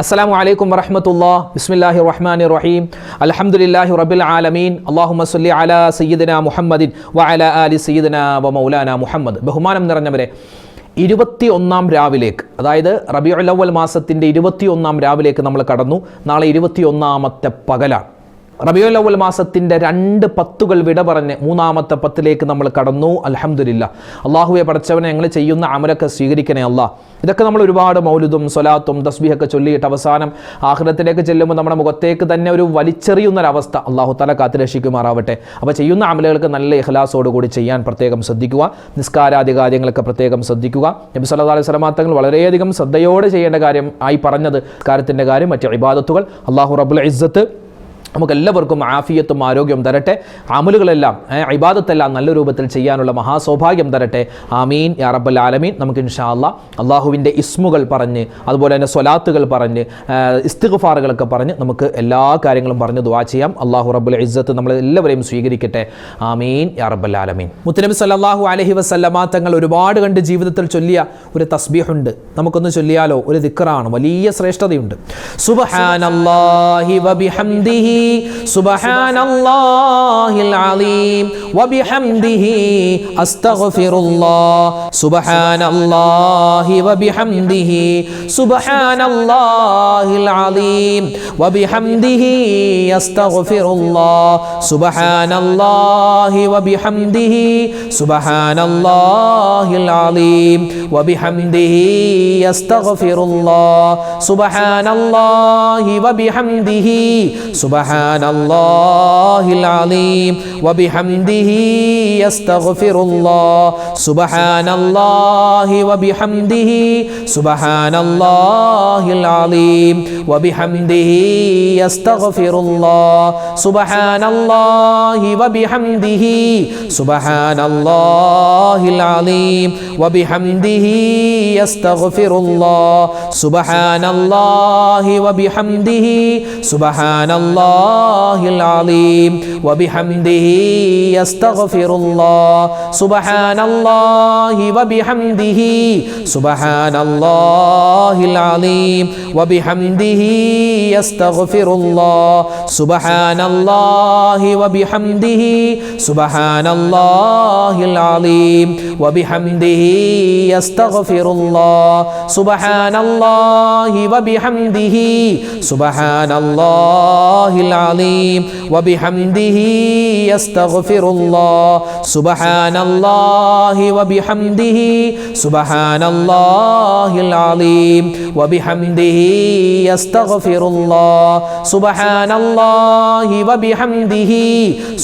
അസ്സലാമു അലൈക്കും വറഹ്മത്തുള്ളാഹി ബിസ്മില്ലാഹിർ റഹ്മാനിർ റഹീം അൽഹംദുലില്ലാഹി റബ്ബിൽ ആലമീൻ അല്ലാഹുമ്മ സ്വല്ലി അലാ സയ്യിദിനാ മുഹമ്മദിൻ വഅലാ ആലി സയ്യിദിനാ വമൗലാനാ മുഹമ്മദ്. ബഹുമാനം നിറഞ്ഞവരെ, 21-ാം രാവിലേക്ക്, അതായത് റബീഉൽ അവ്വൽ മാസത്തിൻ്റെ 21-ാം രാവിലേക്ക് നമ്മൾ കടന്നു. നാളെ 21-ാമത്തെ പകലാണ്. റബീഉൽ അവ്വൽ മാസത്തിൻ്റെ 2 പത്തുകൾ വിട പറഞ്ഞ് 3-ാമത്തെ പത്തിലേക്ക് നമ്മൾ കടന്നു. അൽഹംദുലില്ലാ. അള്ളാഹുവെ പടച്ചവനെ, ഞങ്ങൾ ചെയ്യുന്ന അമലൊക്കെ സ്വീകരിക്കണേ അല്ലാ. ഇതൊക്കെ നമ്മൾ ഒരുപാട് മൗലിദും സ്വലാത്തും തസ്ബീഹൊക്കെ ചൊല്ലിയിട്ട് അവസാനം ആഖിറത്തിലേക്ക് ചെല്ലുമ്പോൾ നമ്മുടെ മുഖത്തേക്ക് തന്നെ ഒരു വലിച്ചെറിയുന്നൊരവസ്ഥ അള്ളാഹു തആല കാത്തുരക്ഷിക്കുമാറാവട്ടെ. അപ്പോൾ ചെയ്യുന്ന അമലുകൾക്ക് നല്ല ഇഖ്ലാസോടുകൂടി ചെയ്യാൻ പ്രത്യേകം ശ്രദ്ധിക്കുക. നിസ്കാരാദി കാര്യങ്ങളൊക്കെ പ്രത്യേകം ശ്രദ്ധിക്കുക. നബി സല്ലല്ലാഹു അലൈഹി വസല്ലം തങ്ങൾ വളരെയധികം ശ്രദ്ധയോടെ ചെയ്യേണ്ട കാര്യം ആയി പറഞ്ഞത് കാര്യത്തിൻ്റെ കാര്യം, മറ്റ് ഇബാദത്തുകൾ. അള്ളാഹു റബ്ബുൽ ഇസ്സത്ത് നമുക്കെല്ലാവർക്കും ആഫിയത്തും ആരോഗ്യവും തരട്ടെ. അമലുകളെല്ലാം ഇബാദത്തെല്ലാം നല്ല രൂപത്തിൽ ചെയ്യാനുള്ള മഹാസൗഭാഗ്യം തരട്ടെ. ആമീൻ യാ റബ്ബൽ ആലമീൻ. നമുക്ക് ഇൻഷാ അല്ലാഹ് അള്ളാഹുവിൻ്റെ ഇസ്മുകൾ പറഞ്ഞ്, അതുപോലെ തന്നെ സ്വലാത്തുകൾ പറഞ്ഞ്, ഇസ്തിഗ്ഫാറുകളൊക്കെ പറഞ്ഞ് നമുക്ക് എല്ലാ കാര്യങ്ങളും പറഞ്ഞ് ദുആ ചെയ്യാം. അള്ളാഹു റബ്ബുൽ ഇസ്സത്ത് നമ്മളെല്ലാവരെയും സ്വീകരിക്കട്ടെ. ആമീൻ യാ റബ്ബൽ ആലമീൻ. മുത്തുനബി സല്ലല്ലാഹു അലൈഹി വസല്ലമ തങ്ങൾ ഒരുപാട് കണ്ട് ജീവിതത്തിൽ ചൊല്ലിയ ഒരു തസ്ബീഹുണ്ട്. നമുക്കൊന്ന് ചൊല്ലിയാലോ? ഒരു ദിക്റാണ്, വലിയ ശ്രേഷ്ഠതയുണ്ട്. സുബ്ഹാനല്ലാഹി വബിഹംദിഹി സുബ്ഹാനല്ലാഹിൽ അലീം വബിഹംദിഹി അസ്തഗ്ഫിറുല്ലാഹ് സുബ്ഹാനല്ലാഹി വബിഹംദിഹി സുബ്ഹാനല്ലാഹിൽ അലീം വബിഹംദിഹി അസ്തഗ്ഫിറുല്ലാഹ് സുബ്ഹാനല്ലാഹി വബിഹംദിഹി സുബ്ഹാനല്ലാഹിൽ അലീം വബിഹംദിഹി അസ്തഗ്ഫിറുല്ലാഹ് സുബ്ഹാനല്ലാഹി വബിഹംദിഹി സുബ്ഹാനല്ലാഹിൽ അലീം വബിഹംദിഹി അസ്തഗ്ഫിറുല്ലാഹ് സുബ്ഹാനല്ലാഹി വബിഹംദിഹി സുബ്ഹാനല്ലാഹിൽ അലീം വബിഹംദിഹി അസ്തഗ്ഫിറുല്ലാഹ് സുബ്ഹാനല്ലാഹി വബിഹംദിഹി സുബ്ഹാനല്ലാഹിൽ അലീം വബിഹംദിഹി അസ്തഗ്ഫിറുല്ലാഹ് സുബ്ഹാനല്ലാഹി വബിഹംദിhi സുബ്ഹാനല്ലാഹിൽ അലീം വബിഹംദിഹി അസ്തഗ്ഫിറുല്ലാഹ് സുബ്ഹാനല്ലാഹി വബിഹംദിhi സുബ്ഹാനല്ലാഹിൽ അലീം വബിഹംദിhi അസ്തഗ്ഫിറുല്ലാഹ് സുബ്ഹാനല്ലാഹി വബിഹംദിhi സുബ്ഹാനല്ലാഹിൽ അലീം വബിഹംദിhi അസ്തഗ്ഫിറുല്ലാഹ് സുബ്ഹാനല്ലാഹി വബിഹംദിhi സുബ്ഹാനല്ലാഹിൽ അലീം വബിഹംദിhi അസ്തഗ്ഫിറുല്ലാഹ് സുബ്ഹാനല്ലാഹി വബിഹംദിhi സുബ്ഹാനല്ലാഹിൽ അലീം വബിഹംദിhi അസ്തഗ്ഫിറുല്ലാഹ് സുബ്ഹാനല്ലാഹി വബിഹംദിhi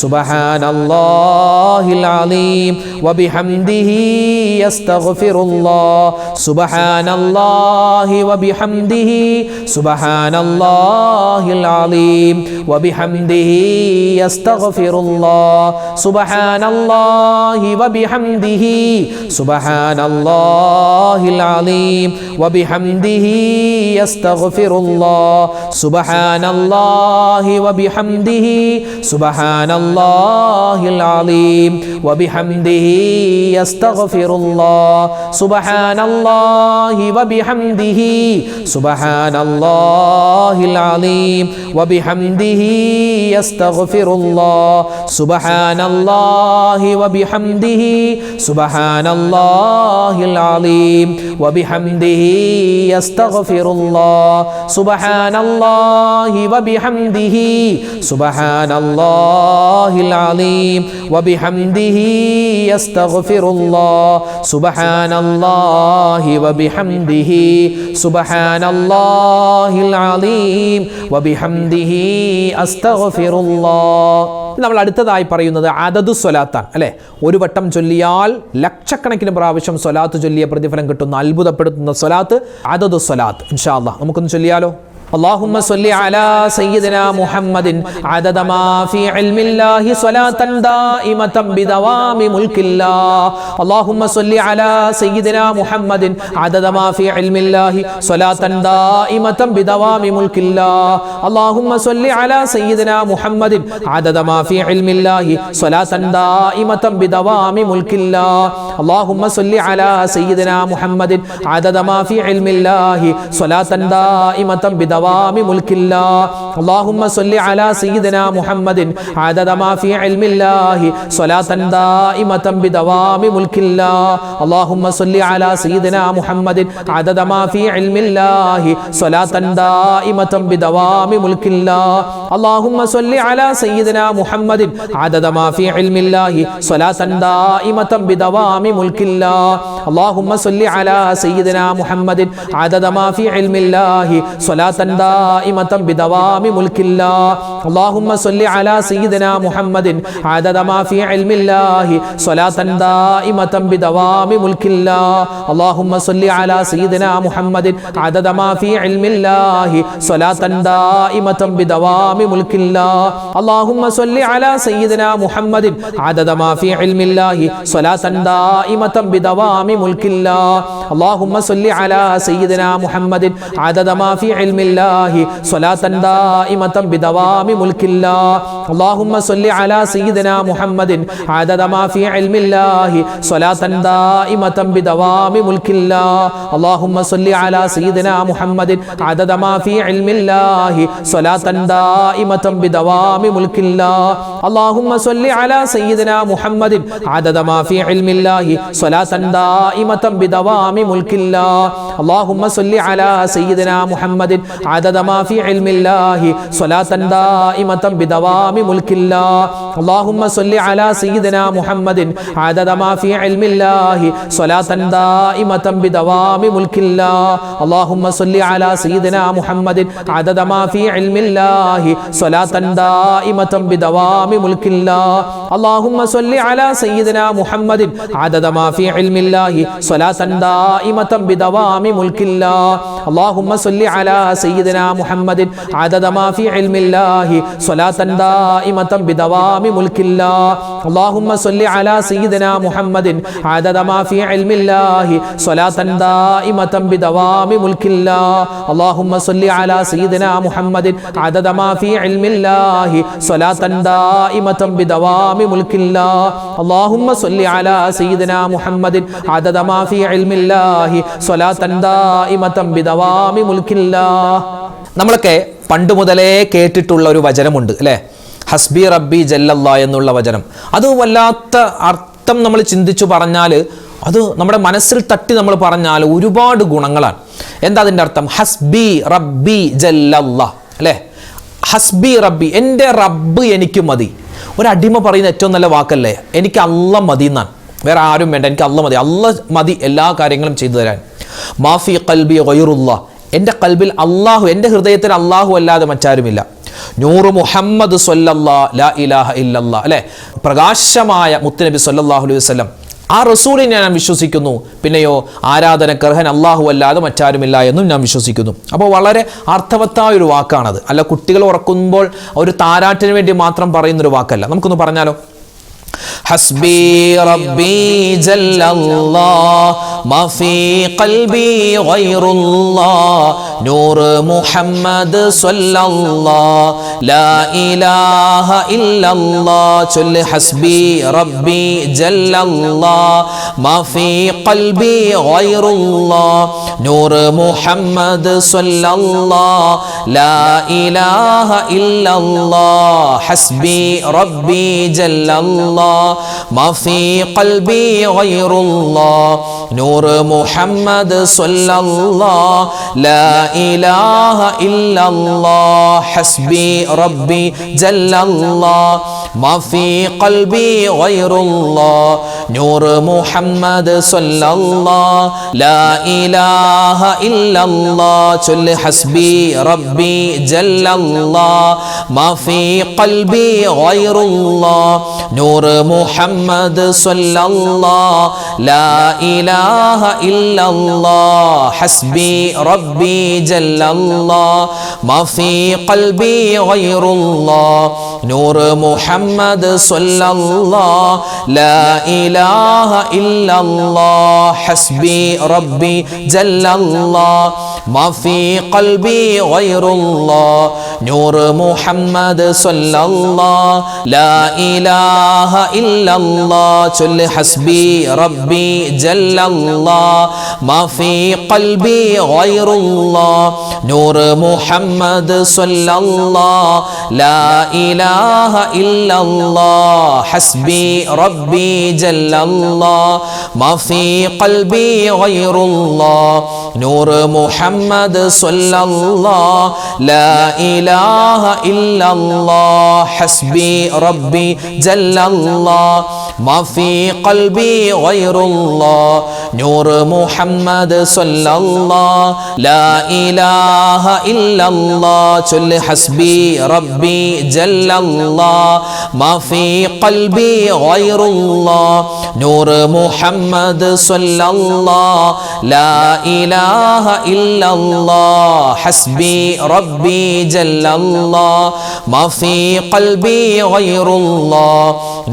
സുബ്ഹാനല്ലാഹിൽ അലീം വബിഹംദിhi അസ്തഗ്ഫിറുല്ലാഹ് സുബ്ഹാനല്ലാഹി വബിഹംദിhi സുബ്ഹാനല്ലാഹിൽ അലീം വബിഹംദിhi അസ്തഗ്ഫിറുല്ലാഹ് സുബ്ഹാനല്ലാഹി വബിഹംദിhi സുബ്ഹാനല്ലാഹിൽ അലീം വബിഹംദിhi അസ്തഗ്ഫിറുല്ലാഹ് സുബ്ഹാനല്ലാഹി വബിഹംദിhi സുബ്ഹാനല്ലാഹിൽ അലീം വബിഹംദിhi അസ്തഗ്ഫിറുല്ലാഹ് സുബ്ഹാനല്ലാഹി വബിഹംദിhi സുബ്ഹാനല്ലാഹിൽ അലീം വബിഹംദിhi അസ്തഗ്ഫിറുല്ലാഹ് സുബ്ഹാനല്ലാഹി വബിഹംദിhi സുബ്ഹാനല്ലാഹിൽ അലീം വബിഹംദിhi അസ്തഗ്ഫിറുല്ലാഹ് സുബ്ഹാനല്ലാഹി വബിഹംദിhi സുബ്ഹാനല്ലാഹിൽ അലീം വബിഹംദിhi അസ്തഗ്ഫിറുല്ലാഹ് സുബ്ഹാനല്ലാഹി വബിഹംദിhi സുബ്ഹാനല്ലാഹിൽ അലീം വബിഹംദിhi അസ്തഗ്ഫിറുല്ലാഹ്. നമ്മൾ അടുത്തതായി പറയുന്നത് അദദു സ്വലാത്താണ്, അല്ലേ? ഒരു വട്ടം ചൊല്ലിയാൽ ലക്ഷക്കണക്കിന് പ്രാവശ്യം സ്വലാത്ത് ചൊല്ലിയ പ്രതിഫലം കിട്ടുന്ന അത്ഭുതപ്പെടുത്തുന്ന സ്വലാത്ത് അദദു സ്വലാത്ത്. ഇൻഷാ അല്ലാഹ് നമുക്കൊന്ന് ചൊല്ലിയാലോ? اللهم صل على سيدنا محمد عدد ما في علم الله صلاة دائمة بدوام ملك الله. اللهم صل على سيدنا محمد عدد ما في علم الله صلاة دائمة بدوام ملك الله. اللهم صل على سيدنا محمد عدد ما في علم الله صلاة دائمة بدوام ملك الله. اللهم صل على سيدنا محمد عدد ما في علم الله صلاة دائمة بدوام ملك الله اللهم صل على سيدنا محمد عدد ما في علم الله صلاة دائمة بدوام ملك الله اللهم صل على سيدنا محمد عدد ما في علم الله صلاة دائمة بدوام ملك الله اللهم صل على سيدنا محمد عدد ما في علم الله صلاة دائمة بدوام ملك الله اللهم صل على سيدنا محمد عدد ما في علم الله صلاة دائمة بدوام ملك الله اللهم صل على سيدنا محمد عدد ما في علم الله صلاة دائمة بدوام ملك الله اللهم صل على سيدنا محمد عدد ما في علم الله صلاة دائمة بدوام ملك الله اللهم صل على سيدنا محمد عدد ما في علم الله صلاة دائمة بدوام ملك الله اللهم صل على سيدنا محمد عدد ما في علم الله صلاة دائمة بدوام ملك الله اللهم صل على سيدنا محمد عدد ما في علم الله صلاة دائمة بدوام ملك الله اللهم صل على سيدنا محمد عدد ما في علم الله صلاة دائمة بدوام ملك الله اللهم صل على سيدنا محمد عدد ما في علم الله صلاة دائمة بدوام ملك الله اللهم صل على سيدنا محمد عدد ما في علم الله صلاة دائمة بدوام ملك الله اللهم صل على سيدنا محمد عدد ما في علم الله صلاة دائمة بدوام ملك الله اللهم صل على سيدنا محمد عدد ما في علم الله صلاة دائمة بدوام ملك الله اللهم صل على سيدنا محمد عدد ما في علم الله صلاة دائمة بدوام ملك الله اللهم صل على سيدنا محمد عدد ما في علم الله صلاة دائمة بدوام ملك الله اللهم صل على سيدنا محمد عدد ما في علم الله صلاة دائمة بدوام ملك الله اللهم صل على سيدنا محمد عدد ما في علم الله صلاة دائمة بدوام ملك الله اللهم صل على سيدنا محمد عدد ما في علم الله صلاة دائمة بدوام ملك الله നമ്മളൊക്കെ പണ്ട് മുതലേ കേട്ടിട്ടുള്ള ഒരു വചനമുണ്ട് അല്ലേ? ഹസ്ബി റബ്ബി ജല്ലല്ലാ എന്നുള്ള വചനം. അത് വല്ലാത്ത അർത്ഥം നമ്മൾ ചിന്തിച്ചു പറഞ്ഞാൽ, അത് നമ്മുടെ മനസ്സിൽ തട്ടി നമ്മൾ പറഞ്ഞാൽ ഒരുപാട് ഗുണങ്ങളാണ്. എന്താ അതിൻ്റെ അർത്ഥം? ഹസ്ബി റബ്ബി ജല്ലല്ലാ അല്ലേ? ഹസ്ബി റബ്ബി, എൻ്റെ റബ്ബ് എനിക്ക് മതി. ഒരടിമ പറയുന്ന ഏറ്റവും നല്ല വാക്കല്ലേ? എനിക്ക് അല്ല മതി എന്നാണ്. വേറെ ആരും വേണ്ട, എനിക്ക് അല്ല മതി. അല്ല മതി എല്ലാ കാര്യങ്ങളും ചെയ്തു തരാൻ. മാഫി ഖൽബി ഗൈറുല്ലാ, എൻ്റെ കൽബിൽ അള്ളാഹു, എൻ്റെ ഹൃദയത്തിൽ അള്ളാഹു അല്ലാതെ മറ്റാരുമില്ല. നൂറ് മുഹമ്മദ് സ്വല്ലല്ലാ ലാ ഇലാഹ ഇല്ലല്ലാ അല്ലേ? പ്രകാശമായ മുത്തുനബി സ്വല്ലല്ലാഹു അലൈഹി വസല്ലം, ആ റസൂലിനെ ഞാൻ വിശ്വസിക്കുന്നു. പിന്നെയോ ആരാധനക്കർഹൻ അള്ളാഹു അല്ലാതെ മറ്റാരുമില്ല എന്നും ഞാൻ വിശ്വസിക്കുന്നു. അപ്പോൾ വളരെ അർത്ഥവത്തായ ഒരു വാക്കാണത്. അല്ല കുട്ടികൾ ഉറക്കുമ്പോൾ ഒരു താരാട്ടിന് വേണ്ടി മാത്രം പറയുന്നൊരു വാക്കല്ല. നമുക്കൊന്ന് പറഞ്ഞാലോ? ഹസ്ബി റബ്ബി ജല്ലല്ലാഹ് മാ ഫീ ഖൽബി ഗൈറുല്ലാഹ് നൂറ് മുഹമ്മദ് സ്വല്ലല്ലാഹ് ലാ ഇലാഹ ഇല്ലല്ലാഹ്. ചൊല്ല് ഹസ്ബി റബ്ബി ജല്ലല്ലാഹ് മാ ഫീ ഖൽബി ഗൈറുല്ലാഹ് നൂറ് മുഹമ്മദ് സ്വല്ലല്ലാഹ് ലാ ഇലാഹ ഇല്ലല്ലാഹ്. ഹസ്ബി റബ്ബി ജല്ലല്ലാഹ് ما في قلبي غير الله نور محمد صلى الله لا إله إلا الله. حسبي ربي جل الله ما في قلبي غير الله نور محمد صلى الله لا إله إلا الله. چل حسبي ربي جل الله ما في قلبي غير الله نور محمد صلى الله لا إله إلا الله. حسبي ربي جل الله ما في قلبي غير الله نور محمد صلى الله لا إله إلا الله. حسبي ربي جل الله ما في قلبي غير الله نور محمد صلى الله لا إله إلا الله ചൊല്ല് حسبي ربي جل الله ما في قلبي غير الله نور محمد صلى الله لا إله إلا الله حسبي ربي جل الله ما في قلبي غير الله نور محمد صلى الله لا إله إلا الله حسبي ربي جل الله ما في قلبي غير الله نور محمد صلى الله لا إله إلا الله ചൊല്ല് حسبي ربي جل الله ما في قلبي غير الله نور محمد صلى الله لا إله إلا الله حسبي ربي جل الله ما في قلبي غير الله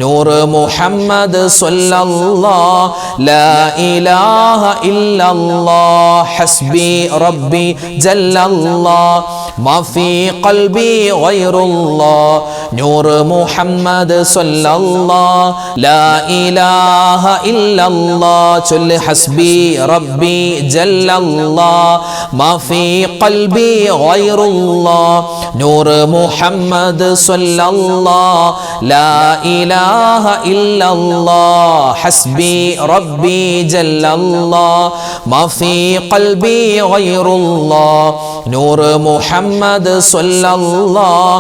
نور محمد صلى الله لا إله إلا الله حسبي ربي جل الله ما في قلبي غير الله نور محمد صلى الله لا إله إلا الله ചൊല്ല് حسبي ربي جل الله ما في قلبي غير الله نور محمد صلى الله لا إله إلا الله حسبي ربي جل الله ما في قلبي غير الله نور محمد صلى الله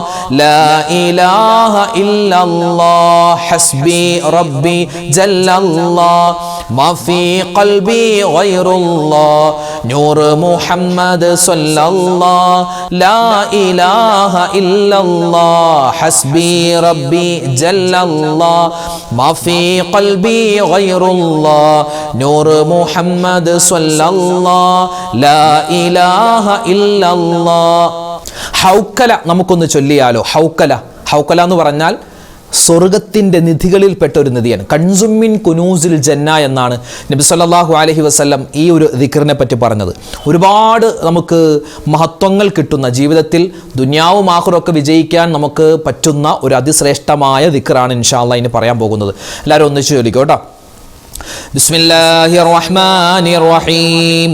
لا إله إلا الله حسبي ربي جل الله ما في قلبي غير الله نور محمد صلى الله لا إله إلا الله حسبي ربي جل الله ما في قلبي غير الله نور محمد صلى الله لا إله إلا الله ഹൗക്കല നമുക്കൊന്ന് ചൊല്ലിയാലോ. ഹൗക്കല എന്ന് പറഞ്ഞാൽ സ്വർഗത്തിൻ്റെ നിധികളിൽപ്പെട്ട ഒരു നിധിയാണ്. കൺസുമിൻ കുനൂസിൽ ജന്ന എന്നാണ് നബി സല്ലല്ലാഹു അലൈഹി വസല്ലം ഈ ഒരു ദിക്റിനെ പറ്റി പറഞ്ഞത്. ഒരുപാട് നമുക്ക് മഹത്വങ്ങൾ കിട്ടുന്ന, ജീവിതത്തിൽ ദുനിയാവും ആഖിറൊക്കെ വിജയിക്കാൻ നമുക്ക് പറ്റുന്ന ഒരു അതിശ്രേഷ്ഠമായ ദിക്റാണ് ഇൻഷാ അല്ലാഹ് ഇനി പറയാൻ പോകുന്നത്. എല്ലാവരും ഒന്നിച്ച് ചൊല്ലിക്കോ കേട്ടോ. بسم الله الرحمن الرحيم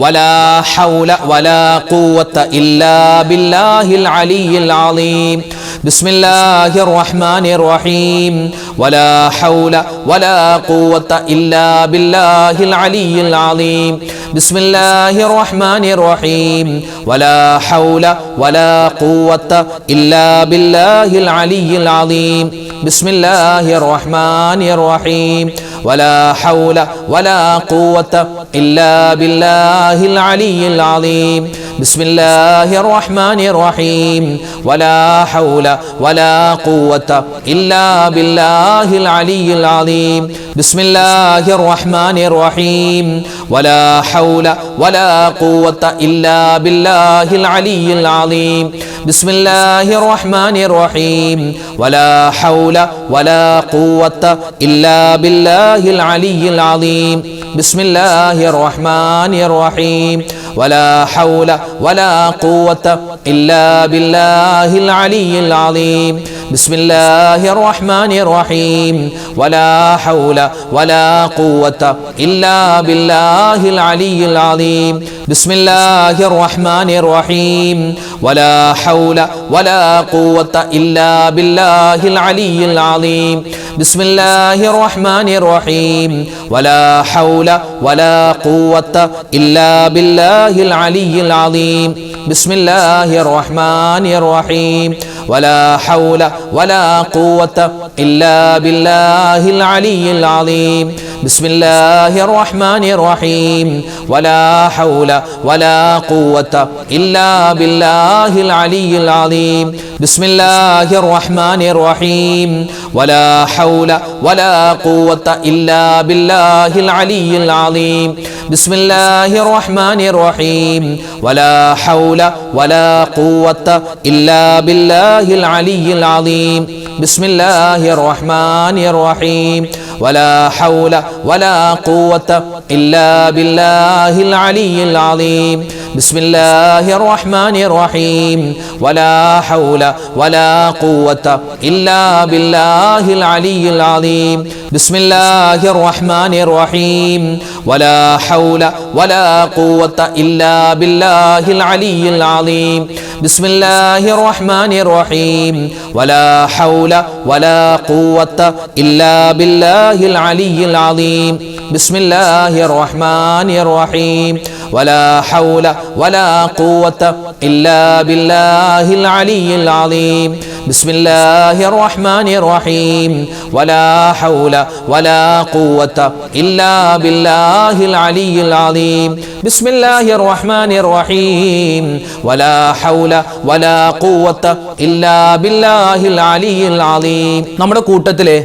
ولا حول ولا قوة إلا بالله العلي العظيم بسم الله الرحمن الرحيم ولا حول ولا قوة إلا بالله العلي العظيم بسم الله الرحمن الرحيم ولا حول ولا قوة إلا بالله العلي العظيم بسم الله الرحمن الرحيم ولا حول ولا قوة إلا بالله العلي العظيم بسم الله الرحمن الرحيم ولا حول ولا قوة إلا بالله العلي العظيم بسم الله الرحمن الرحيم ولا حول ولا قوة إلا بالله العلي العظيم بسم الله الرحمن الرحيم ولا حول ولا قوة إلا بالله العلي العظيم بسم الله الرحمن الرحيم ولا حول ولا قوة إلا بالله العلي العظيم بسم الله الرحمن الرحيم ولا حول ولا قوة إلا بالله العلي العظيم بسم الله الرحمن الرحيم ولا حول ولا قوة إلا بالله العلي العظيم بسم الله الرحمن الرحيم ولا حول ولا قوة إلا بالله العلي العظيم بسم الله الرحمن الرحيم ولا حول ولا قوة إلا بالله العلي العظيم بسم الله الرحمن الرحيم ولا حول ولا قوة إلا بالله العلي العظيم بسم الله الرحمن الرحيم ولا حول ولا قوة إلا بالله العلي العظيم بسم الله الرحمن الرحيم ولا حول ولا قوة إلا بالله العلي العظيم بسم الله الرحمن الرحيم ولا حول ولا قوة إلا بالله العلي العظيم ബിസ്മില്ലാഹിർ റഹ്മാനിർ റഹീം വലാ ഹൗല വലാ ഖുവത ഇല്ലാ ബില്ലാഹിൽ അലിയിൽ അലീം ബിസ്മില്ലാഹിർ റഹ്മാനിർ റഹീം വലാ ഹൗല വലാ ഖുവത ഇല്ലാ ബില്ലാഹിൽ അലിയിൽ അലീം ബിസ്മില്ലാഹിർ റഹ്മാനിർ റഹീം വലാ ഹൗല വലാ ഖുവത ഇല്ലാ ബില്ലാഹിൽ അലിയിൽ അലീം ബിസ്മില്ലാഹിർ റഹ്മാനിർ റഹീം വലാ ഹൗല വലാ ഖുവത ഇല്ലാ ബില്ലാഹിൽ അലിയിൽ അലീം ബിസ്മില്ലാഹിർ റഹ്മാനിർ റഹീം വലാ ഹൗല വലാ ഖുവത ഇല്ലാ ബില്ലാഹിൽ അലിയിൽ അലീം ബിസ്മില്ലാഹിർ റഹ്മാനിർ റഹീം വലാ ഹൗല വലാ ഖുവത ഇല്ലാ ബില്ലാഹിൽ അലിയിൽ അലീം. നമ്മുടെ കൂട്ടത്തിലെ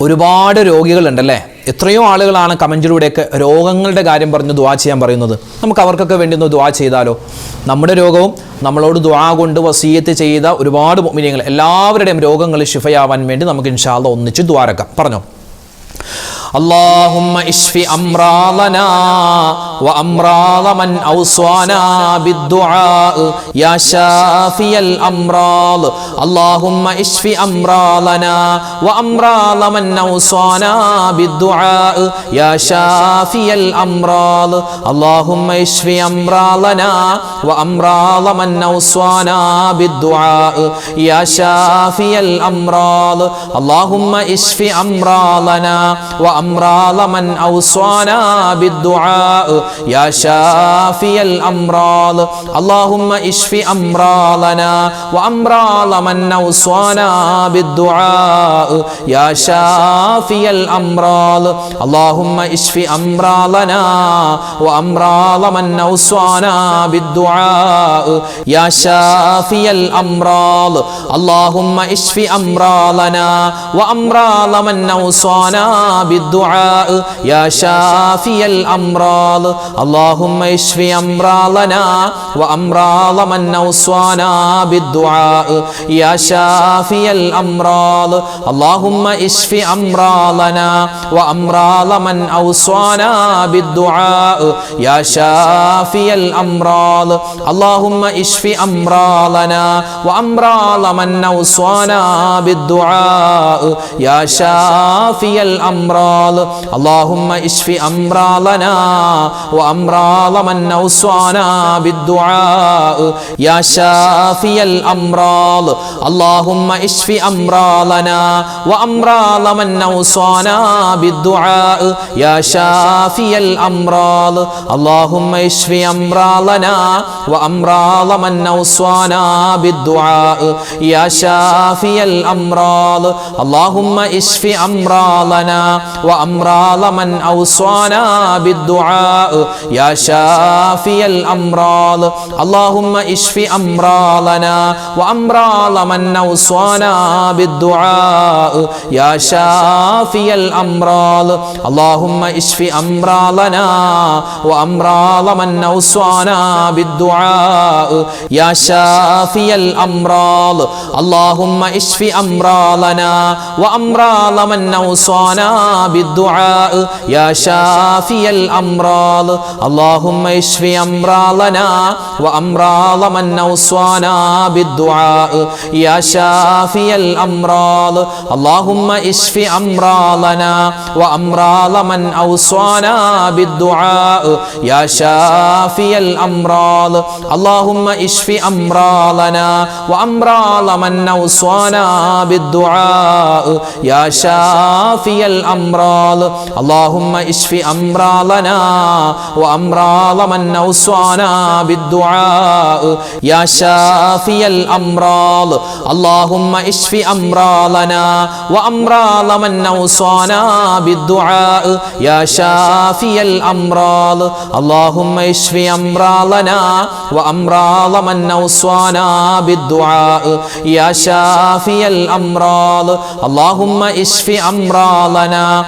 ഒരുപാട് രോഗികളുണ്ടല്ലേ? എത്രയോ ആളുകളാണ് കമൻറ്റിലൂടെയൊക്കെ രോഗങ്ങളുടെ കാര്യം പറഞ്ഞ് ദുആ ചെയ്യാൻ പറയുന്നത്. നമുക്ക് അവർക്കൊക്കെ വേണ്ടി ഒന്ന് ദുആ ചെയ്താലോ? നമ്മുടെ രോഗവും നമ്മളോട് ദുആ കൊണ്ട് വസിയത്ത് ചെയ്ത ഒരുപാട് മുഅ്മിനീങ്ങൾ എല്ലാവരുടെയും രോഗങ്ങൾ ശിഫയാവാൻ വേണ്ടി നമുക്ക് ഇൻഷാ അല്ലാഹ് ഒന്നിച്ച് ദുആരക്കാം. പറഞ്ഞോ. اللهم اشف امراضنا وامراض من اوصانا بالدعاء يا شافي الامراض اللهم اشف امراضنا وامراض من اوصانا بالدعاء يا شافي الامراض اللهم اشف امراضنا وامراض من اوصانا بالدعاء يا شافي الامراض اللهم اشف امراضنا وأمراض من أوصانا بالدعاء يا شافي الأمراض اللهم اشف أمراضنا وأمراض من أوصانا بالدعاء يا شافي الأمراض اللهم اشف أمراضنا وأمراض من أوصانا بالدعاء يا شافي الأمراض اللهم اشف أمراضنا وأمراض من أوصانا بالدعاء يا شافي الأمراض اللهم اشف أمراضنا وأمراض من أوصانا بالدعاء يا شافي الأمراض اللهم اشف أمراضنا وأمراض من أوصانا بالدعاء يا شافي الأمراض اللهم اشف أمراضنا وأمراض من أوصانا بالدعاء يا شافي الأمراض اللهم اشف أمراضنا وأمراض من أوصانا بالدعاء يا شافي الأمراض اللهم اشف أمراضنا وأمراض من أوصانا بالدعاء يا شافي الأمراض اللهم اشف أمراضنا وأمراض من أوصانا بالدعاء يا شافي الأمراض اللهم اشف أمراضنا وأمراض من أوصانا بالدعاء يا شافي الأمراض اللهم اشف أمراضنا وأمراض من أوصانا بالدعاء يا شافي الأمراض اللهم اشف أمراضنا وأمراض من أوصانا بالدعاء يا شافي الأمراض اللهم اشف أمراضنا وأمراض من أوصانا بالدعاء يا شافي الأمراض اللهم اشف أمراضنا وأمراض من أوصانا بالدعاء يا شافي الأمراض اللهم اشف أمراضنا وأمراض من أوصانا بالدعاء يا شافي الأمراض اللهم اشف أمراضنا وأمراض من أوصانا بالدعاء يا شافي الأمراض اللهم اشف أمراضنا وأمراض من أوصانا بالدعاء يا شافي الأمراض اللهم اشف أمراضنا وأمراض من أوصانا بالدعاء يا شافي الأمراض اللهم اشف أمراضنا وأمراض من أوصانا بالدعاء يا شافي الأمراض اللهم اشف أمراضنا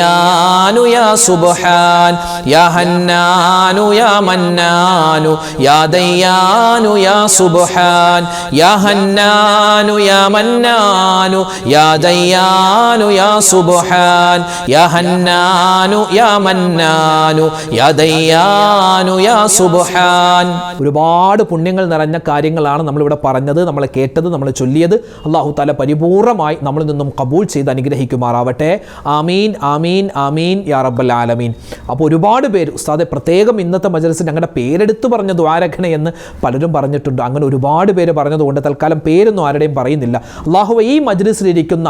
ദയ്യാനു യാ സുബ്ഹാൻ യാ ഹന്നാനു യാ മന്നാനു യാ ദയ്യാനു യാ സുബ്ഹാൻ യാ ഹന്നാനു യാ മന്നാനു യാ ദയ്യാനു യാ സുബ്ഹാൻ യാ ഹന്നാനു യാ മന്നാനു യാ ദയ്യാനു യാ സുബ്ഹാൻ. ഒരുപാട് പുണ്യങ്ങൾ നിറഞ്ഞ കാര്യങ്ങളാണ് നമ്മളിവിടെ പറഞ്ഞത്, നമ്മൾ കേട്ടത്, നമ്മൾ ചൊല്ലിയത്. അല്ലാഹു തആല പരിപൂർണമായി നമ്മളിൽ നിന്നും കബൂൽ ചെയ്ത് അനുഗ്രഹിക്കുമാറാവട്ടെ. ആമീൻ ആമീൻ ആമീൻ യാ റബ്ബൽ ആലമീൻ. അപ്പോൾ ഒരുപാട് പേര് ഉസ്താദെ പ്രത്യേകം ഇന്നത്തെ മജ്‌ലിസിൽ ഞങ്ങളുടെ പേരെടുത്ത് പറഞ്ഞ ദ്വാരഖന എന്ന് പലരും പറഞ്ഞിട്ടുണ്ട്. അങ്ങനെ ഒരുപാട് പേര് പറഞ്ഞതുകൊണ്ട് തൽക്കാലം പേരൊന്നും ആരുടെയും പറയുന്നില്ല. അല്ലാഹുവേ ഈ മജ്‌ലിസിലിരിക്കുന്ന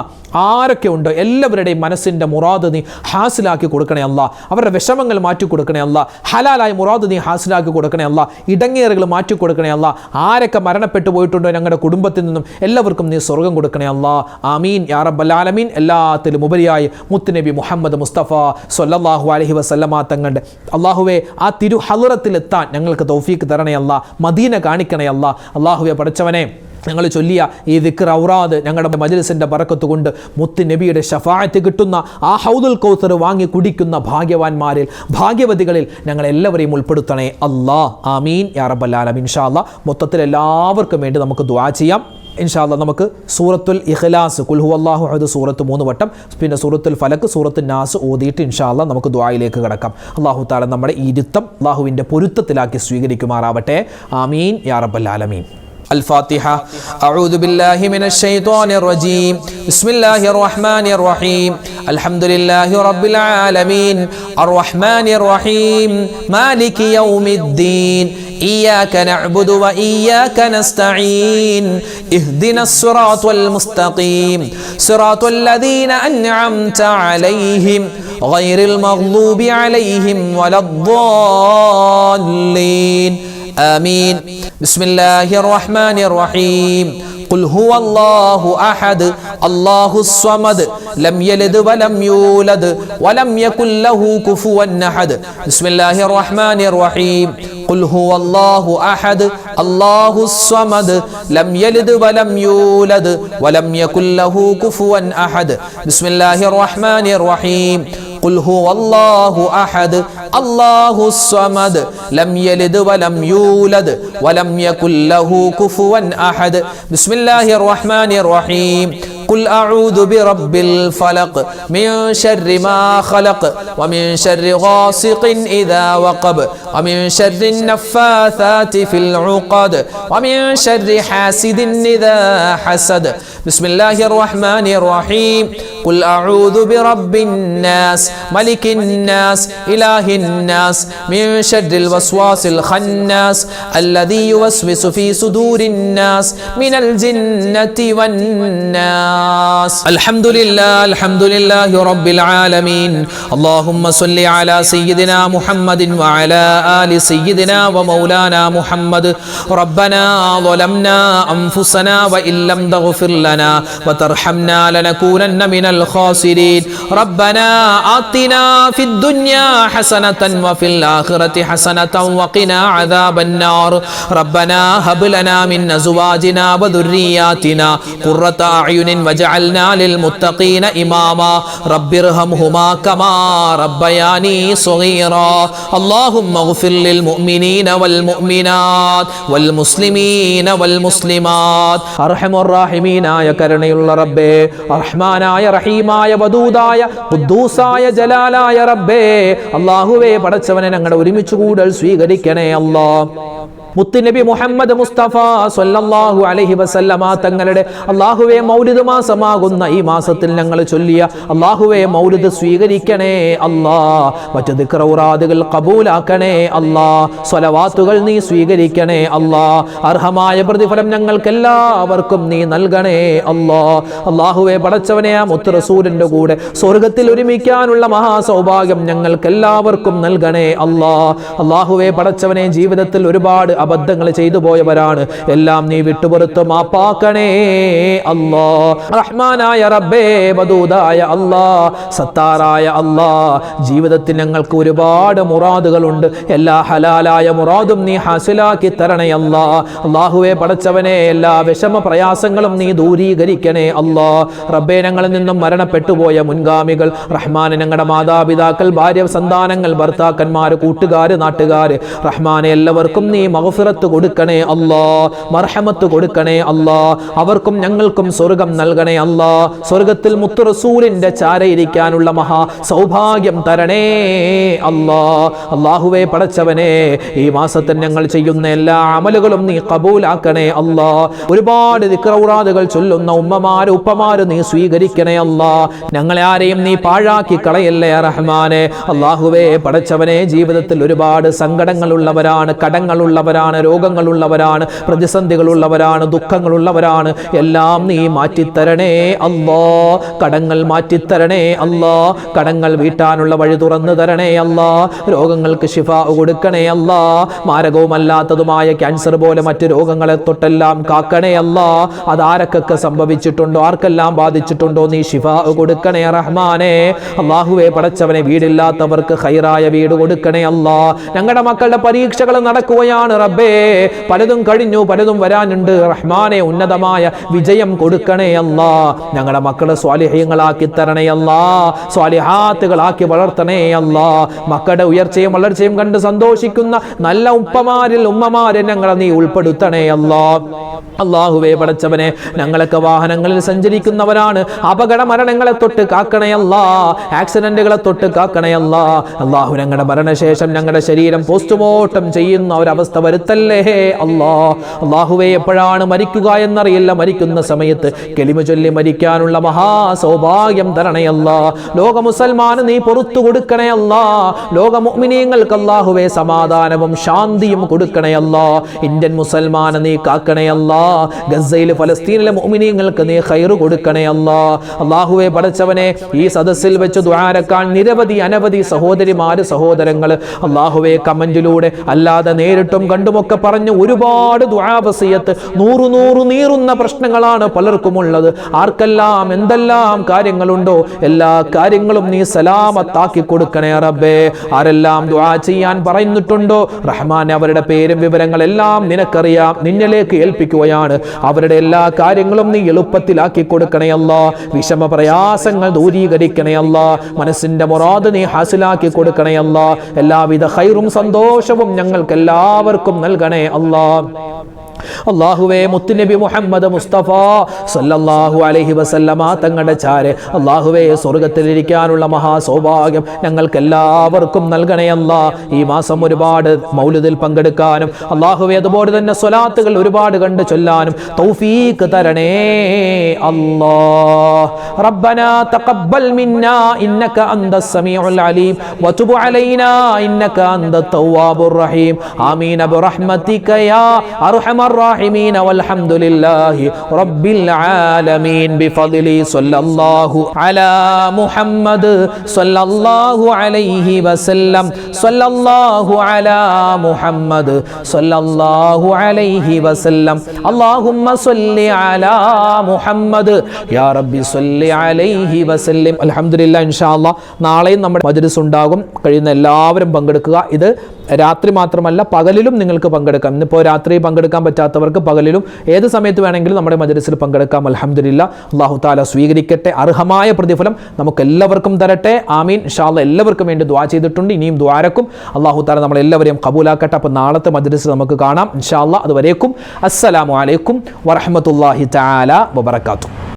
ആരൊക്കെ ഉണ്ടോ എല്ലാവരുടെയും മനസ്സിൻ്റെ മുറാദ് നീ ഹാസിലാക്കി കൊടുക്കണേ അല്ലാ. അവരുടെ വിഷമങ്ങൾ മാറ്റി കൊടുക്കണേ അല്ലാ. ഹലാലായ മുറാദ് നീ ഹാസിലാക്കി കൊടുക്കണേ അല്ലാ. ഇടങ്ങേറുകൾ മാറ്റി കൊടുക്കണേ അല്ലാ. ആരൊക്കെ മരണപ്പെട്ടു പോയിട്ടുണ്ടോ ഞങ്ങളുടെ കുടുംബത്തിൽ നിന്നും എല്ലാവർക്കും നീ സ്വർഗം കൊടുക്കണേ അല്ലാ. ആമീൻ യാ റബ്ബൽ ആലമീൻ. എല്ലാത്തിലും ഉപരിയായി മുത്തുനബി മുഹമ്മദ് മുസ്തഫ സ്വല്ലല്ലാഹു അലൈഹി വസല്ലമ തങ്ങളുടെ അല്ലാഹുവേ ആ തിരു ഹളറത്തിലെത്താൻ ഞങ്ങൾക്ക് തൗഫീക്ക് തരണേ അല്ലാ. മദീന കാണിക്കണേ അല്ലാ. അല്ലാഹുവേ പഠിച്ചവനെ, ഞങ്ങൾ ചൊല്ലിയ ഈ ദിക്ർ ഔറാദ് ഞങ്ങളുടെ മജ്‌ലിസിൻ്റെ ബറക്കത്ത് കൊണ്ട് മുത്ത് നബിയുടെ ശഫാഅത്ത് കിട്ടുന്ന ആ ഹൗദുൽ കൗസർ വാങ്ങി കുടിക്കുന്ന ഭാഗ്യവാന്മാരിൽ ഭാഗ്യവതികളിൽ ഞങ്ങളെല്ലാവരെയും ഉൾപ്പെടുത്തണേ അല്ലാ. ആമീൻ യാ റബ്ബൽ ആലമീൻ. ഇൻഷാ അല്ലാ മൊത്തത്തിൽ എല്ലാവർക്കും വേണ്ടി നമുക്ക് ദുആ ചെയ്യാം. ഇൻഷാ അല്ലാ നമുക്ക് സൂറത്തുൽ ഇഖ്ലാസ് ഖുൽ ഹുവല്ലാഹു അഹദ് സൂറത്ത് 3 വട്ടം, പിന്നെ സൂറത്തുൽ ഫലക്ക്, സൂറത്തുൽ നാസ് ഓതിയിട്ട് ഇൻഷാ അല്ലാ നമുക്ക് ദുആയിലേക്ക് കടക്കാം. അല്ലാഹു തആല നമ്മുടെ ഇരുത്തം അല്ലാഹുവിൻ്റെ പൊരുത്തത്തിലാക്കി സ്വീകരിക്കുമാറാവട്ടെ. ആമീൻ യാ റബ്ബൽ ആലമീൻ. الفاتحة. أعوذ بالله من الشيطان الرجيم. بسم الله الرحمن الرحيم. الحمد لله رب العالمين الرحمن الرحيم مالك يوم الدين إياك نعبد وإياك نستعين اهدنا الصراط المستقيم صراط الذين أنعمت عليهم غير المغضوب عليهم ولا الضالين آمين. بسم الله الرحمن الرحيم. قل هو الله أحد الله الصمد لم يلد ولم يولد ولم يكن له كفوا أحد. بسم الله الرحمن الرحيم. قل هو الله أحد الله الصمد لم يلد ولم يولد ولم يكن له كفوا أحد. بسم الله الرحمن الرحيم. قل هو الله أحد الله الصمد لم يلد ولم يولد ولم يكن له كفوا أحد. بسم الله الرحمن الرحيم. قل أعوذ برب الفلق من شر ما خلق ومن شر غاسق إذا وقب ومن شر النفاثات في العقد ومن شر حاسد إذا حسد. بسم الله الرحمن الرحيم. قل أعوذ برب الناس ملك الناس إله الناس من شر الوسواس الخناس الذي يوسوس في صدور الناس من الجنة والناس. الحمد لله رب العالمين. اللهم صل على سيدنا محمد وعلى آل سيدنا ومولانا محمد. ربنا ظلمنا أنفسنا وإن لم تغفر لنا وترحمنا لنكونن من الخاسرين. ربنا آتنا في الدنيا حسنة وفي الآخرة حسنة وقنا عذاب النار. ربنا هب لنا من أزواجنا وذرياتنا قرة أعين وجعلنا للمتقين إماما. رب ارحمهما كما ربياني صغيرا. اللهم اغفر للمؤمنين والمؤمنات والمسلمين والمسلمات. أرحم الراحمين يا കരുണയുള്ള റബ്ബേ, റഹ്മാനായ റഹീമായ വദൂദായ ഖുദ്ദൂസായ ജലാലായ റബ്ബേ, അല്ലാഹുവേ പടച്ചവനെ ഞങ്ങളുടെ ഒരുമിച്ച് കൂടൽ സ്വീകരിക്കണേ അല്ലാഹ്. മുത്തുനബി മുഹമ്മദ് മുസ്തഫ സ്വല്ലല്ലാഹു അലൈഹി വസല്ലമ തങ്ങളുടെ അല്ലാഹുവേ മൗലിദ് മാസമാകുന്ന ഈ മാസത്തിൽ ഞങ്ങൾ ചൊല്ലിയ അല്ലാഹുവേ മൗലിദ് സ്വീകരിക്കണേ അല്ലാഹ്. മറ്റു ദിക്ർ ഔറാദുകൾ ഖബൂലാക്കണേ അല്ലാഹ്. സ്വലവാത്തുകൾ നീ സ്വീകരിക്കണേ അല്ലാഹ്. അർഹമായ പ്രതിഫലം ഞങ്ങൾക്ക് എല്ലാവർക്കും നീ നൽകണേ അല്ലാഹ്. അല്ലാഹുവേ പടച്ചവനെ ആ മുത്ത് റസൂലിന്റെ കൂടെ സ്വർഗ്ഗത്തിൽ ഒരുമിക്കാനുള്ള മഹാസൗഭാഗ്യം ഞങ്ങൾക്ക് എല്ലാവർക്കും നൽകണേ അല്ലാഹ്. അല്ലാഹുവേ പടച്ചവനെ ജീവിതത്തിൽ ഒരുപാട് അബദ്ധങ്ങൾ ചെയ്തു പോയവരാണ്. എല്ലാം നീ വിട്ടുപുറത്ത് മാപ്പാക്കണേ അല്ലാ. റഹ്മാനായ റബ്ബേ, വദൂദായ അല്ലാ, സത്താറായ അല്ലാ, ജീവിതത്തിൽ ഞങ്ങൾക്ക് ഒരുപാട് മുറാദുകളുണ്ട്. എല്ലാ ഹലാലായ മുറാദും നീ ഹാസിലാക്കി തരണേ അല്ലാ. അല്ലാഹുവേ പടച്ചവനെ, എല്ലാ വിഷമ പ്രയാസങ്ങളും നീ ദൂരീകരിക്കണേ അല്ലാ. റബ്ബേ, ഞങ്ങളിൽ നിന്നും മരണപ്പെട്ടുപോയ മുൻഗാമികൾ, റഹ്മാനെ, ഞങ്ങളുടെ മാതാപിതാക്കൾ, ഭാര്യ, സന്താനങ്ങൾ, ഭർത്താക്കന്മാർ, കൂട്ടുകാർ, നാട്ടുകാർ, റഹ്മാനെ, എല്ലാവർക്കും നീ മഗ്ഫിറത്ത് കൊടുക്കണേ അല്ലാ, മർഹമത്ത് കൊടുക്കണേ അല്ലാ. അവർക്കും ഞങ്ങൾക്കും സ്വർഗം നൽകണേ അല്ലാ. സ്വർഗത്തിൽ മുത്തു റസൂലിന്റെ ചാരയിരിക്കാനുള്ള മഹാ സൗഭാഗ്യം തരണേ അല്ലാ. അല്ലാഹുവേ പടച്ചവനെ, ഈ മാസത്തിൽ ഞങ്ങൾ ചെയ്യുന്ന എല്ലാ അമലുകളും നീ ഖബൂലാക്കണേ അല്ലാ. ഒരുപാട് ദിക്റൗറാദുകൾ ചൊല്ലുന്ന ഉമ്മമാര്, ഉപ്പമാര് നീ സ്വീകരിക്കണേ അല്ലാ. ഞങ്ങളെ ആരെയും നീ പാഴാക്കി കളയല്ലേ റഹ്മാനെ. അല്ലാഹുവേ പടച്ചവനെ, ജീവിതത്തിൽ ഒരുപാട് സങ്കടങ്ങളുള്ളവരാണ്, കടങ്ങളുള്ളവരാണ്, രോഗങ്ങളുള്ളവരാണ്, പ്രതിസന്ധികളുള്ളവരാണ്, ദുഃഖങ്ങളുള്ളവരാണ്. എല്ലാം നീ മാറ്റിത്തരണേ അല്ലാ. കടങ്ങൾ മാറ്റിത്തരണേ അല്ലാ. കടങ്ങൾ വീട്ടാനുള്ള വഴി തുറന്നു തരണേ അല്ലാ. രോഗങ്ങൾക്ക് ശിഫ കൊടുക്കണേ അല്ലാ. മാരകവുമല്ലാത്തതുമായ ക്യാൻസർ പോലെ മറ്റു രോഗങ്ങളെ തൊട്ടെല്ലാം കാക്കണേ അല്ലാ. അതാരൊക്കെ സംഭവിച്ചിട്ടുണ്ടോ, ആർക്കെല്ലാം ബാധിച്ചിട്ടുണ്ടോ, നീ ശിഫ കൊടുക്കണേ റഹ്മാനെ. അല്ലാഹുവേ പടച്ചവനെ, വീടില്ലാത്തവർക്ക് ഖൈറായ വീട് കൊടുക്കണേ അല്ലാ. ഞങ്ങളുടെ മക്കളുടെ പരീക്ഷകൾ നടക്കുകയാണ് റബ്ബേ. പലതും കഴിഞ്ഞു, പലതും വരാനുണ്ട് റഹ്മാനെ. ഉന്നതമായ വിജയം കൊടുക്കണേ അല്ലാ. ഞങ്ങളുടെ മക്കളെ സ്വാലിഹ്യങ്ങളാക്കി തരണേ അല്ലാ. സ്വാലിഹാത്തുകളാക്കി വളർത്തണേ അല്ലാ. മക്കളുടെ ഉയർച്ചയും വളർച്ചയും കണ്ട് സന്തോഷിക്കുന്ന നല്ല ഉപ്പമാരിൽ ഉമ്മമാരെ ഞങ്ങളെ നീ ഉൾപ്പെടുത്തണേ അല്ലാ. അല്ലാഹുവേ പടച്ചവനെ, ഞങ്ങളൊക്കെ വാഹനങ്ങളിൽ സഞ്ചരിക്കുന്നവരാണ്. അപകട മരണങ്ങളെ തൊട്ട് കാക്കണയല്ലാ. ആക്സിഡന്റുകളെ തൊട്ട് കാക്കണയല്ലാ. അല്ലാഹു, ഞങ്ങളുടെ മരണശേഷം ഞങ്ങളുടെ ശരീരം പോസ്റ്റ്മോർട്ടം ചെയ്യുന്ന ഒരവസ്ഥ വരുത്തല്ലേ അല്ലാ. അല്ലാഹുവേ, എപ്പോഴാണ് മരിക്കുക എന്നറിയില്ല. മരിക്കുന്ന സമയത്ത് കലിമ ചൊല്ലി മരിക്കാനുള്ള മഹാ സൗഭാഗ്യം തരണയല്ലാ. ലോക മുസൽമാന് നീ പുറത്തു കൊടുക്കണയല്ലാ. ലോക മുഅ്മിനീങ്ങൾക്ക് അല്ലാഹുവേ സമാധാനവും ശാന്തിയും കൊടുക്കണയല്ലാ. ഇന്ത്യൻ മുസൽമാനെ നീ കാക്കണയല്ലാ. ഗസയിലെ ഫലസ്തീനിലെ മുഅ്മിനീങ്ങൾക്ക് നീ ഖൈർ കൊടുക്കണേ അല്ലാ. അല്ലാഹുവേ പടച്ചവനെ, ഈ സദസ്സിൽ വെച്ച് ദുആരക്കാൻ നിരവധി അനവധി സഹോദരിമാര്, സഹോദരങ്ങൾ അല്ലാഹുവേ കമന്റിലൂടെ അല്ലാതെ നേരിട്ടും കണ്ടുമൊക്കെ പറഞ്ഞു ഒരുപാട് ദുആ വസിയത്ത്, നൂറു നീറുന്ന പ്രശ്നങ്ങളാണ് പലർക്കും ഉള്ളത്. ആർക്കെല്ലാം എന്തെല്ലാം കാര്യങ്ങളുണ്ടോ എല്ലാ കാര്യങ്ങളും നീ സലാമത്താക്കി കൊടുക്കണേ റബ്ബേ. ആരെല്ലാം ദുആ ചെയ്യാൻ പറയുന്നിട്ടുണ്ടോ റഹ്മാൻ, അവരുടെ പേരും വിവരങ്ങളെല്ലാം നിനക്കറിയാം. നിന്നിലേക്ക് ഏൽപ്പിക്കുകയാണ്. അവരുടെ എല്ലാ കാര്യങ്ങളും നീ എളുപ്പത്തിലാക്കി കൊടുക്കണേ അല്ലാ. വിഷമ പ്രയാസങ്ങൾ ദൂരീകരിക്കണേ അല്ലാ. മനസ്സിന്റെ മുറാദ് നീ ഹാസിലാക്കി കൊടുക്കണേ അല്ലാ. എല്ലാവിധ ഖൈറും സന്തോഷവും ഞങ്ങൾക്ക് എല്ലാവർക്കും നൽകണേ അല്ലാ. അല്ലാഹുവേ, മുത്തുനബി മുഹമ്മദ് മുസ്തഫ സല്ലല്ലാഹു അലൈഹി വസല്ലമ തങ്ങളുടെ ചാരെ അല്ലാഹുവേ സ്വർഗ്ഗത്തിലിരിക്കാനുള്ള മഹാ സൗഭാഗ്യം ഞങ്ങൾക്ക് എല്ലാവർക്കും നൽകണേ അല്ലാ. ഈ മാസം ഒരുപാട് മൗലിദിൽ പങ്കെടുക്കാനും അല്ലാഹുവേ അതുപോലെ തന്നെ സ്വലാത്തുകൾ ഒരുപാട് കണ്ട് ചൊല്ലാനും തൗഫീഖ് തരണേ അല്ലാ. റബ്ബനാ തഖബ്ബൽ മിന്നാ ഇന്നക അന്തസ് സമീഉൽ അലീം വതുബ് അലൈനാ ഇന്നക അന്തത് തവ്വാബുർ റഹീം. ആമീൻ ബിറഹ്മതിക യാ അർഹമർ الراحمين والحمد لله رب العالمين بفضل صلى الله على محمد صلى الله عليه وسلم صلى الله على محمد صلى الله عليه وسلم اللهم صل على محمد يا ربي صل عليه وسلم. അൽഹംദുലില്ലാഹ്, ഇൻഷാ അല്ലാഹ് നാളെയും നമ്മുടെ മജ്‌ലിസ് ഉണ്ടാകും. കഴിയുന്ന എല്ലാവരും പങ്കെടുക്കുക. ഇത് രാത്രി മാത്രമല്ല പകലിലും നിങ്ങൾക്ക് പങ്കെടുക്കാം. ഇന്നിപ്പോൾ രാത്രി പങ്കെടുക്കാൻ പറ്റാത്തവർക്ക് പകലിലും ഏത് സമയത്ത് വേണമെങ്കിലും നമ്മുടെ മജ്‌ലിസിൽ പങ്കെടുക്കാം. അൽഹംദുലില്ലാഹ്, അല്ലാഹു തആല സ്വീകരിക്കട്ടെ. അർഹമായ പ്രതിഫലം നമുക്ക് എല്ലാവർക്കും തരട്ടെ. ആമീൻ. ഇൻഷാ അല്ലാഹ് എല്ലാവർക്കും വേണ്ടി ദുആ ചെയ്തിട്ടുണ്ട്. ഇനിയും ദുആരക്കും അല്ലാഹു തആല നമ്മളെല്ലാവരെയും കബൂലാക്കട്ടെ. അപ്പോൾ നാളത്തെ മജ്‌ലിസിൽ നമുക്ക് കാണാം ഇൻഷാ അല്ലാഹ്. അതുവരേക്കും അസ്സലാമു അലൈക്കും വറഹ്മത്തുള്ളാഹി തആല വബറകാതുഹു.